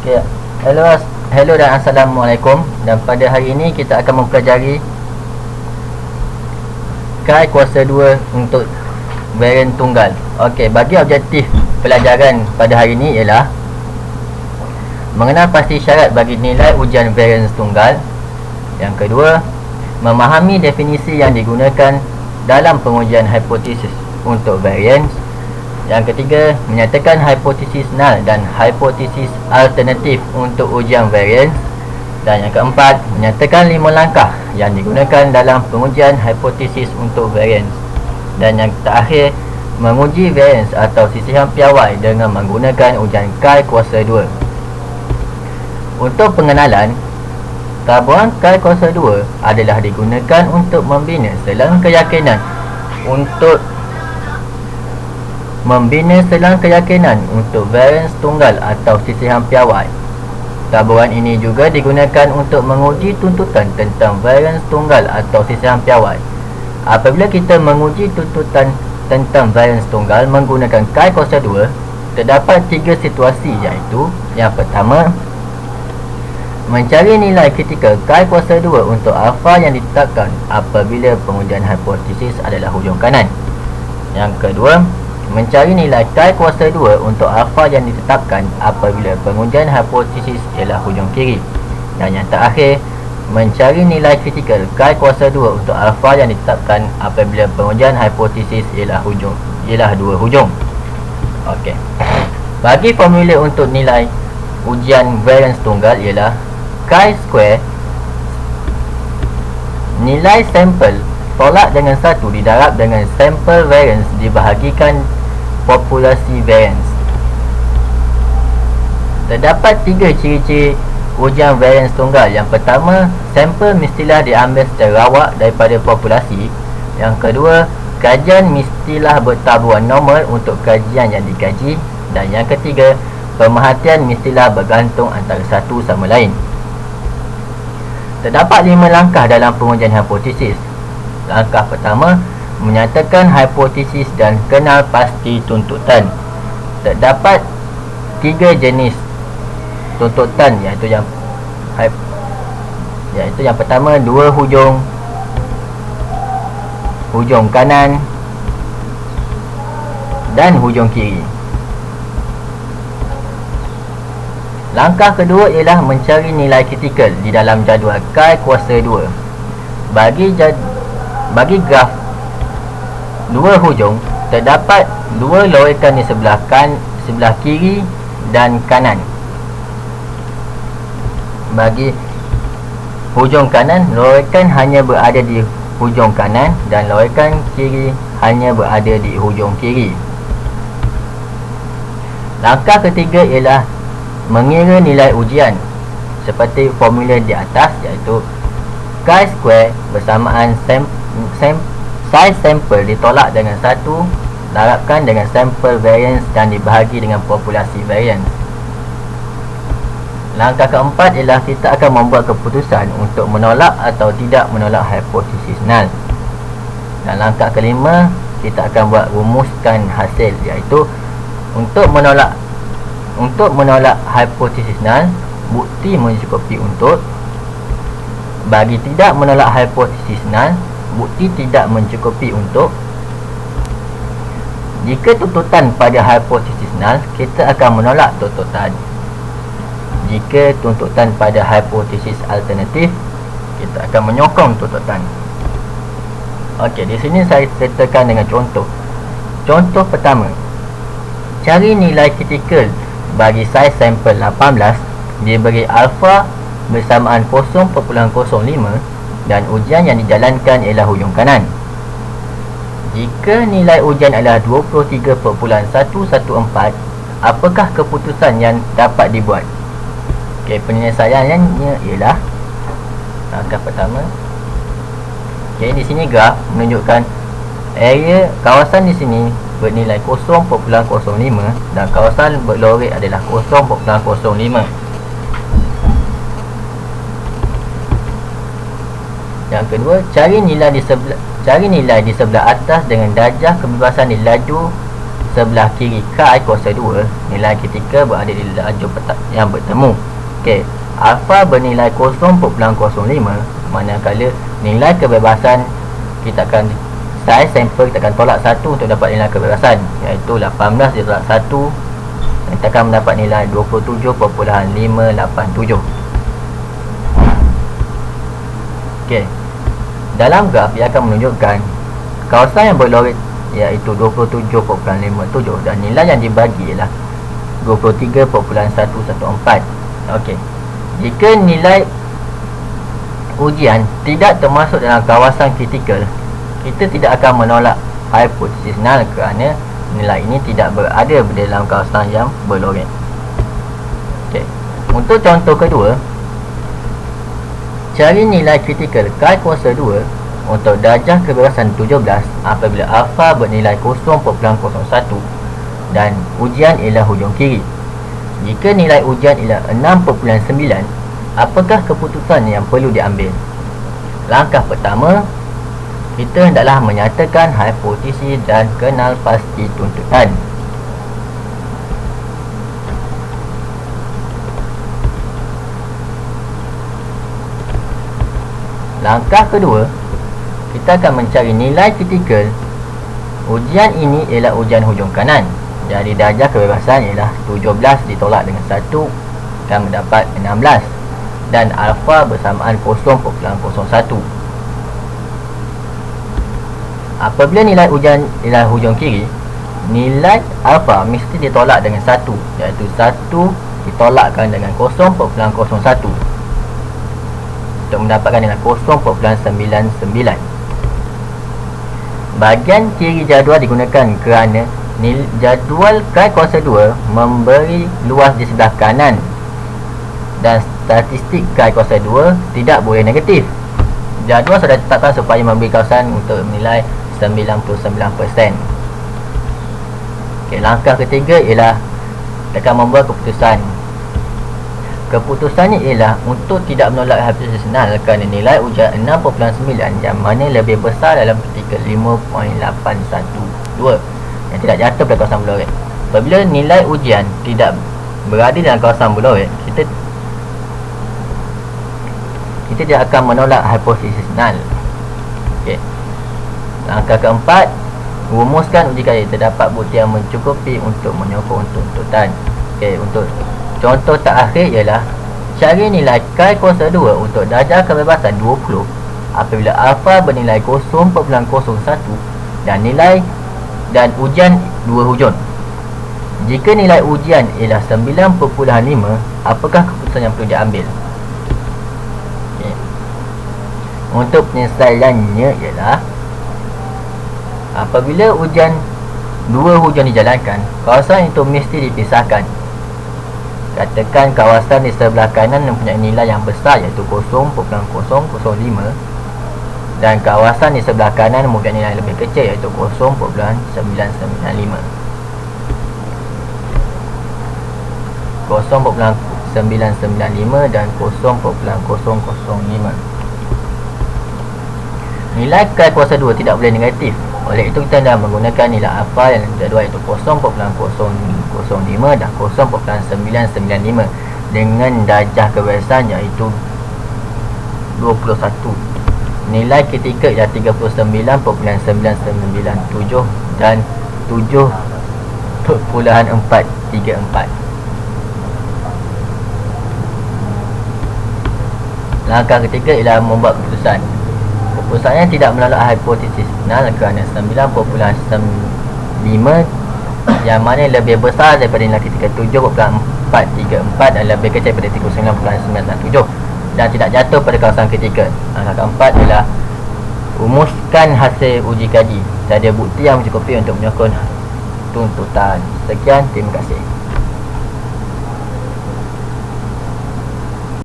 Okay. Hello dan Assalamualaikum. Dan pada hari ini kita akan mempelajari Chi kuasa 2 untuk varian tunggal. Okey, bagi objektif pelajaran pada hari ini ialah mengenal pasti syarat bagi nilai ujian varians tunggal. Yang kedua, memahami definisi yang digunakan dalam pengujian hipotesis untuk varians. Yang ketiga, menyatakan hipotesis null dan hipotesis alternatif untuk ujian varians. Dan yang keempat, menyatakan 5 langkah yang digunakan dalam pengujian hipotesis untuk varians. Dan yang terakhir, menguji varians atau sisihan piawai dengan menggunakan ujian Chi kuasa 2. Untuk pengenalan, taburan Chi kuasa 2 adalah digunakan untuk membina selang keyakinan untuk varians tunggal atau sisihan piawai. Taburan ini juga digunakan untuk menguji tuntutan tentang varians tunggal atau sisihan piawai. Apabila kita menguji tuntutan tentang varians tunggal menggunakan Chi kuasa 2, terdapat 3 situasi, iaitu yang pertama, mencari nilai kritikal Chi kuasa 2 untuk alfa yang ditetapkan apabila pengujian hipotesis adalah hujung kanan. Yang kedua, mencari nilai Chi kuasa 2 untuk alfa yang ditetapkan apabila pengujian hipotesis ialah hujung kiri. Dan yang terakhir, mencari nilai kritikal Chi kuasa 2 untuk alfa yang ditetapkan apabila pengujian hipotesis ialah dua hujung. Okey. Bagi formula untuk nilai ujian varians tunggal ialah Chi square nilai sampel tolak dengan 1 didarab dengan sampel variance dibahagikan populasi variance. Terdapat 3 ciri-ciri ujian variance tunggal. Yang pertama, sampel mestilah diambil secara rawak daripada populasi. Yang kedua, kajian mestilah bertaburan normal untuk kajian yang dikaji. Dan yang ketiga, pemerhatian mestilah bergantung antara satu sama lain. Terdapat 5 langkah dalam pengujian hipotesis. Langkah pertama, menyatakan hipotesis dan kenal pasti tuntutan. Terdapat 3 jenis tuntutan, iaitu yang pertama, 2 hujung kanan dan hujung kiri. Langkah kedua ialah mencari nilai kritikal di dalam jadual Chi kuasa 2. Bagi graf 2 hujung, terdapat 2 lorekan di sebelah kiri dan kanan. Bagi hujung kanan, lorekan hanya berada di hujung kanan dan lorekan kiri hanya berada di hujung kiri. Langkah ketiga ialah mengira nilai ujian seperti formula di atas, iaitu Chi square bersamaan size sampel ditolak dengan 1 darabkan dengan sampel variance dan dibahagi dengan populasi variance. Langkah keempat ialah kita akan membuat keputusan untuk menolak atau tidak menolak hipotesis null. Dan langkah kelima, kita akan buat rumuskan hasil, iaitu untuk menolak hipotesis null, bukti mencukupi untuk. Bagi tidak menolak hipotesis null, bukti tidak mencukupi untuk. Jika tuntutan pada hipotesis null, kita akan menolak tuntutan. Jika tuntutan pada hipotesis alternatif, kita akan menyokong tuntutan. Okey, di sini saya sertakan dengan contoh. Contoh pertama, cari nilai kritikal bagi saiz sampel 18 diberi alfa bersamaan 0.05 dan ujian yang dijalankan ialah hujung kanan. Jika nilai ujian adalah 23.114, apakah keputusan yang dapat dibuat? Okey, penyelesaiannya ialah langkah pertama. Okey, di sini graf menunjukkan area kawasan di sini bernilai 0.05 dan kawasan berloret adalah 0.05. Yang kedua, cari nilai di sebelah atas dengan darjah kebebasan di laju sebelah kiri K kuasa 2, nilai kritikal berada di lajur yang bertemu. Okey, alfa bernilai 0.05, manakala nilai kebebasan kita akan saiz sampel kita akan tolak 1 untuk dapat nilai kebebasan, iaitu 18 ditolak 1, kita akan mendapat nilai 27.587. Okey, dalam graf ia akan menunjukkan kawasan yang berlorit iaitu 27.57 dan nilai yang dibagi ialah 23.114. Okey, jika nilai ujian tidak termasuk dalam kawasan kritikal, kita tidak akan menolak hipotesis null kerana nilai ini tidak berada dalam kawasan yang berlorit. Okey, untuk contoh kedua, cari nilai kritikal K kuasa 2 untuk darjah kebebasan 17 apabila alfa bernilai 0.01 dan ujian ialah hujung kiri. Jika nilai ujian ialah 6.9, apakah keputusan yang perlu diambil? Langkah pertama, kita hendaklah menyatakan hipotesis dan kenal pasti tuntutan. Langkah kedua, kita akan mencari nilai kritikal. Ujian ini ialah ujian hujung kanan, jadi darjah kebebasan ialah 17 ditolak dengan 1 akan mendapat 16 dan alfa bersamaan 0.01. Apabila nilai ujian ialah hujung kiri, nilai alfa mesti ditolak dengan 1, iaitu 1 ditolakkan dengan 0.01 untuk mendapatkan nilai 0.99. Bahagian kiri jadual digunakan kerana jadual K kuasa 2 memberi luas di sebelah kanan dan statistik K kuasa 2 tidak boleh negatif. Jadual sudah ditetapkan supaya memberi kawasan untuk menilai 99%. Okey, langkah ketiga ialah kita akan membuat keputusan. Keputusannya ialah untuk tidak menolak hipotesis null kerana nilai ujian 6.9 yang mana lebih besar dalam kritikal 5.812 yang tidak jatuh pada kawasan berlorit. Apabila nilai ujian tidak berada dalam kawasan berlorit, kita tidak akan menolak hipotesis null. Okey. Langkah keempat, rumuskan uji kaya. Terdapat bukti yang mencukupi untuk menyokong tuntutan. Okey, untuk contoh terakhir ialah cari nilai K kuasa 2 untuk darjah kebebasan 20 apabila alfa bernilai 0.01 dan nilai dan ujian 2 hujung. Jika nilai ujian ialah 9.5, apakah keputusan yang perlu diambil? Okay. Untuk penyelesaiannya ialah apabila ujian 2 hujung dijalankan, kawasan itu mesti dipisahkan. Katakan kawasan di sebelah kanan mempunyai nilai yang besar iaitu 0.005 dan kawasan di sebelah kanan mempunyai nilai lebih kecil iaitu 0.995. 0.995 dan 0.005. Nilai K kuasa 2 tidak boleh negatif. Oleh itu kita dah menggunakan nilai alfa yang jadual iaitu 0.005 dan 0.995 dengan darjah kebebasan iaitu 21. Nilai kritikal ialah 39.9997 dan 7.434. Langkah ketiga ialah membuat keputusan. Keputusannya tidak menolak hipotesis null kerana 9.5 yang mana lebih besar daripada nilai kritikal 7.434 dan lebih kecil daripada 39.997 dan tidak jatuh pada kawasan kritikal. Langkah keempat ialah rumuskan hasil uji kaji. Tiada bukti yang mencukupi untuk menyokong tuntutan. Sekian, terima kasih.